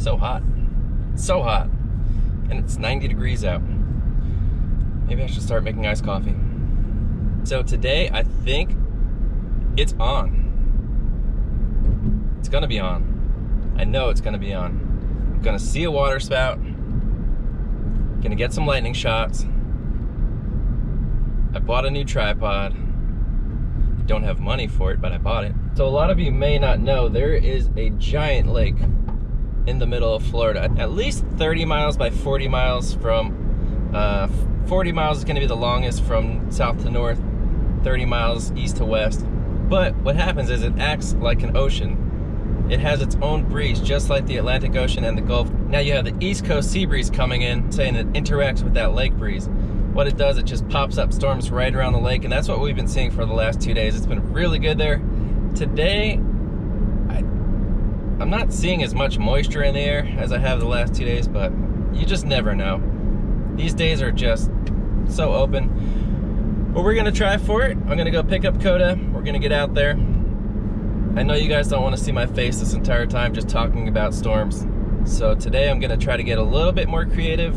So hot. So hot. And it's 90 degrees out. Maybe I should start making iced coffee. So today, I think it's on. It's gonna be on. I know it's gonna be on. I'm gonna see a water spout. Gonna get some lightning shots. I bought a new tripod. I don't have money for it, but I bought it. So a lot of you may not know, there is a giant lake in the middle of Florida. At least 30 miles by 40 miles from, 40 miles is gonna be the longest from south to north, 30 miles east to west. But what happens is it acts like an ocean. It has its own breeze, just like the Atlantic Ocean and the Gulf. Now you have the East Coast sea breeze coming in, saying it interacts with that lake breeze. What it does, it just pops up storms right around the lake, and that's what we've been seeing for the last 2 days. It's been really good there. Today, I'm not seeing as much moisture in the air as I have the last 2 days, but you just never know. These days are just so open. But we're gonna try for it. I'm gonna go pick up Coda. We're gonna get out there. I know you guys don't want to see my face this entire time just talking about storms. So today I'm gonna try to get a little bit more creative,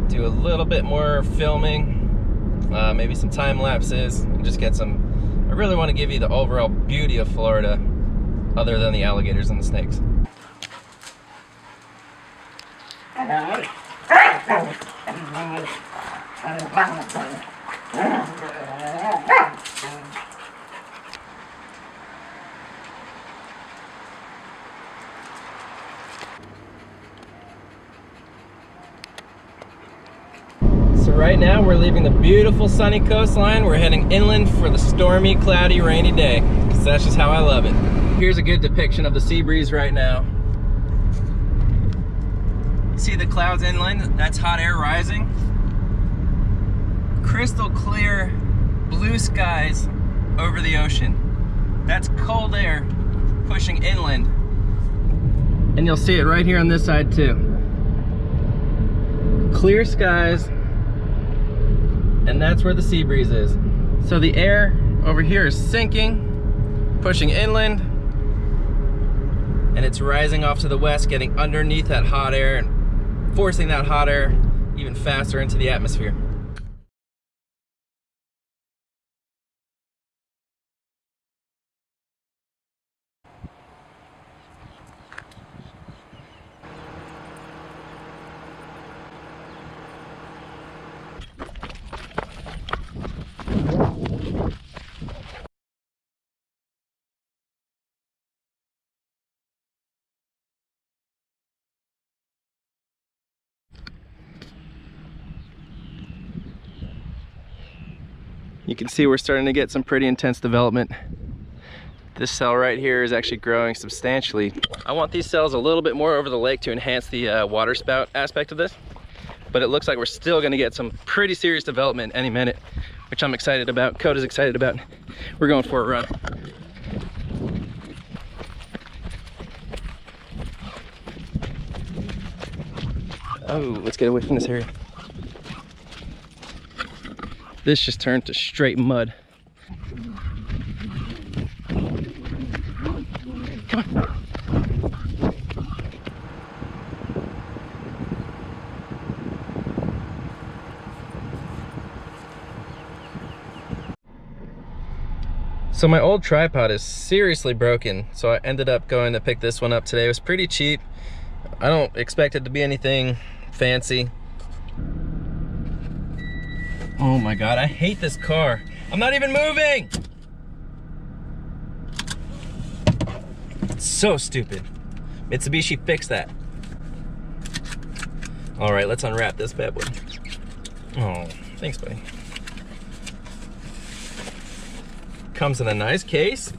do a little bit more filming, maybe some time lapses, and just get some, I really want to give you the overall beauty of Florida, other than the alligators and the snakes. So right now we're leaving the beautiful sunny coastline. We're heading inland for the stormy, cloudy, rainy day, because that's just how I love it. Here's a good depiction of the sea breeze right now. See the clouds inland? That's hot air rising. Crystal clear blue skies over the ocean. That's cold air pushing inland. And you'll see it right here on this side too. Clear skies, and that's where the sea breeze is. So the air over here is sinking, pushing inland, and it's rising off to the west, getting underneath that hot air and forcing that hot air even faster into the atmosphere. You can see we're starting to get some pretty intense development. This cell right here is actually growing substantially. I want these cells a little bit more over the lake to enhance the water spout aspect of this, but it looks like we're still gonna get some pretty serious development any minute, which I'm excited about. Coda's excited about. We're going for a run. Oh, let's get away from this area. This just turned to straight mud. Come on. So my old tripod is seriously broken, so I ended up going to pick this one up today. It was pretty cheap. I don't expect it to be anything fancy. Oh my God, I hate this car. I'm not even moving. It's so stupid. Mitsubishi, fix that. All right, let's unwrap this bad boy. Oh, thanks, buddy. Comes in a nice case.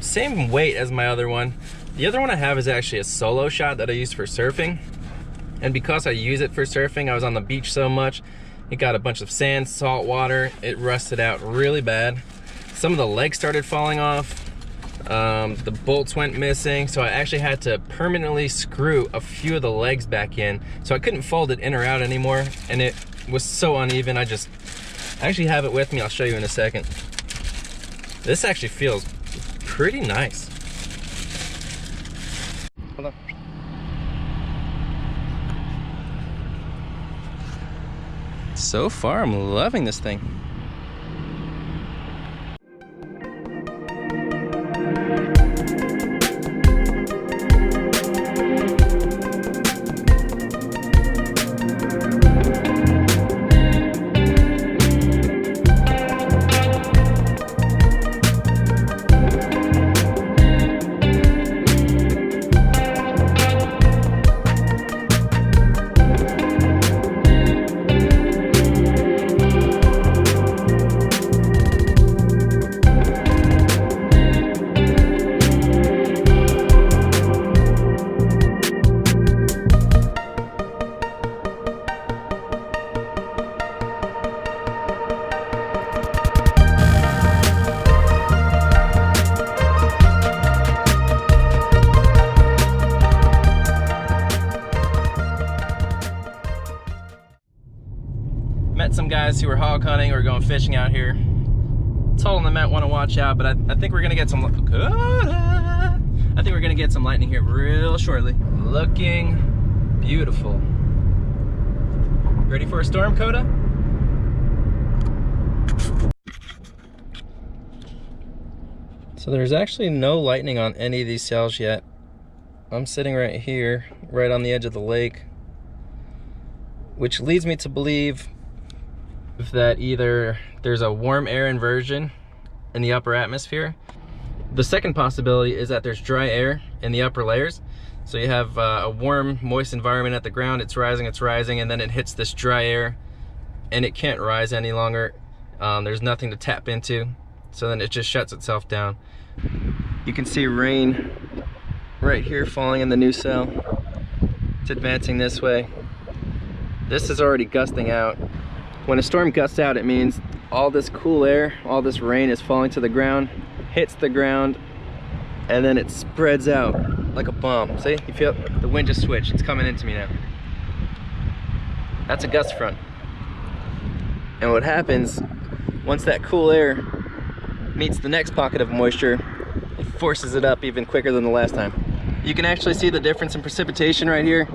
Same weight as my other one. The other one I have is actually a solo shot that I use for surfing. And because I use it for surfing, I was on the beach so much, it got a bunch of sand, salt water, it rusted out really bad. Some of the legs started falling off, the bolts went missing, so I actually had to permanently screw a few of the legs back in, so I couldn't fold it in or out anymore, and it was so uneven. I actually have it with me, I'll show you in a second. This actually feels pretty nice. So far, I'm loving this thing. Met some guys who were hog hunting or going fishing out here. Told them I might want to watch out, but I think we're gonna get some. I think we're gonna get some lightning here real shortly. Looking beautiful. Ready for a storm, Coda? So there's actually no lightning on any of these sails yet. I'm sitting right here, right on the edge of the lake, which leads me to believe that either there's a warm air inversion in the upper atmosphere. The second possibility is that there's dry air in the upper layers. So you have a warm, moist environment at the ground, it's rising, and then it hits this dry air and it can't rise any longer. There's nothing to tap into, so then it just shuts itself down. You can see rain right here falling in the new sail. It's advancing this way. This is already gusting out. When a storm gusts out, it means all this cool air, all this rain is falling to the ground, hits the ground, and then it spreads out like a bomb. See, you feel the wind just switched. It's coming into me now. That's a gust front. And what happens, once that cool air meets the next pocket of moisture, it forces it up even quicker than the last time. You can actually see the difference in precipitation right here.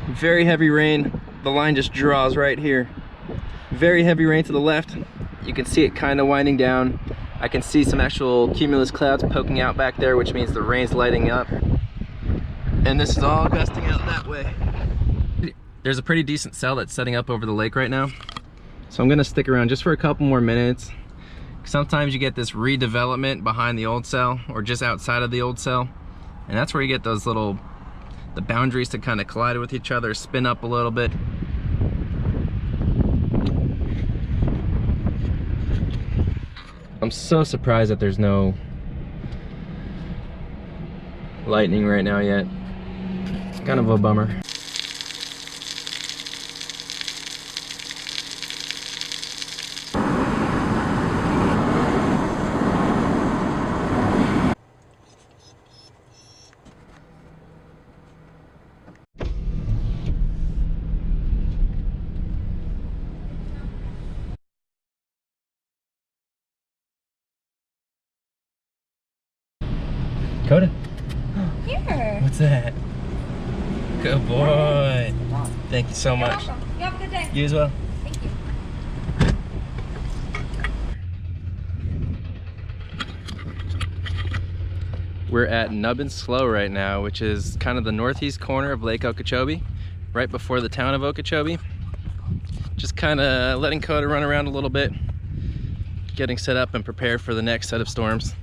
Very heavy rain, the line just draws right here. Very heavy rain to the left. You can see it kind of winding down. I can see some actual cumulus clouds poking out back there, which means the rain's lighting up. And this is all gusting out that way. There's a pretty decent cell that's setting up over the lake right now. So I'm gonna stick around just for a couple more minutes. Sometimes you get this redevelopment behind the old cell or just outside of the old cell. And that's where you get those the boundaries to kind of collide with each other, spin up a little bit. I'm so surprised that there's no lightning right now yet. It's kind of a bummer. Coda? Here. What's that? Good boy. Thank you so much. You're welcome. You have a good day. You as well. Thank you. We're at Nubbin Slough right now, which is kind of the northeast corner of Lake Okeechobee, right before the town of Okeechobee. Just kind of letting Coda run around a little bit, getting set up and prepared for the next set of storms.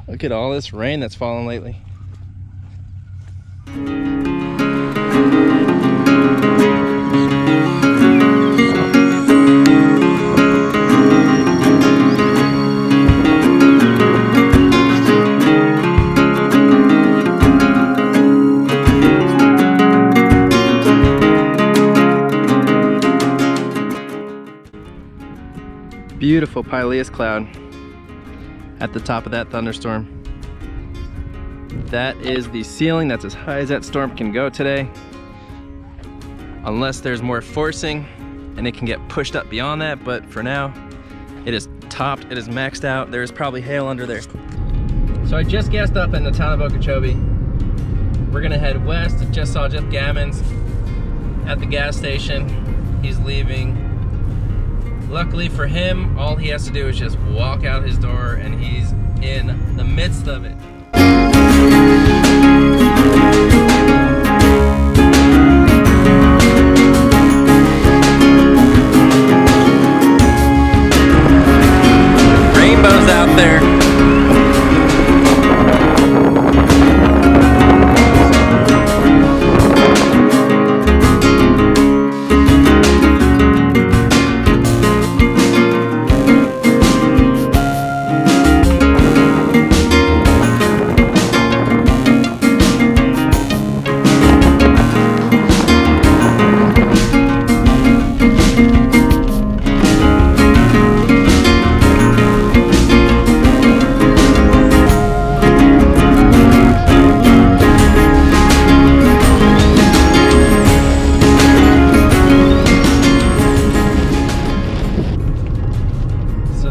Look at all this rain that's fallen lately. Beautiful pileus cloud at the top of that thunderstorm. That is the ceiling. That's as high as that storm can go today. Unless there's more forcing and it can get pushed up beyond that, but for now, it is topped, it is maxed out. There is probably hail under there. So I just gassed up in the town of Okeechobee. We're gonna head west. Just saw Jeff Gammons. at the gas station. He's leaving. Luckily for him, all he has to do is just walk out his door and he's in the midst of it. Rainbows out there.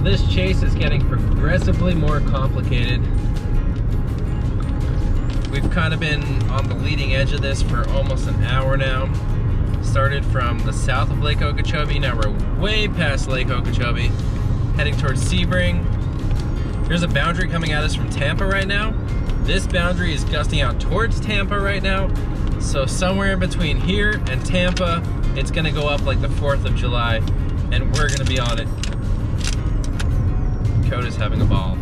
This chase is getting progressively more complicated. We've kind of been on the leading edge of this for almost an hour now. Started from the south of Lake Okeechobee, now we're way past Lake Okeechobee, heading towards Sebring. There's a boundary coming at us from Tampa right now. This boundary is gusting out towards Tampa right now. So somewhere in between here and Tampa, it's gonna go up like the 4th of July, and we're gonna be on it. Coda's having a ball.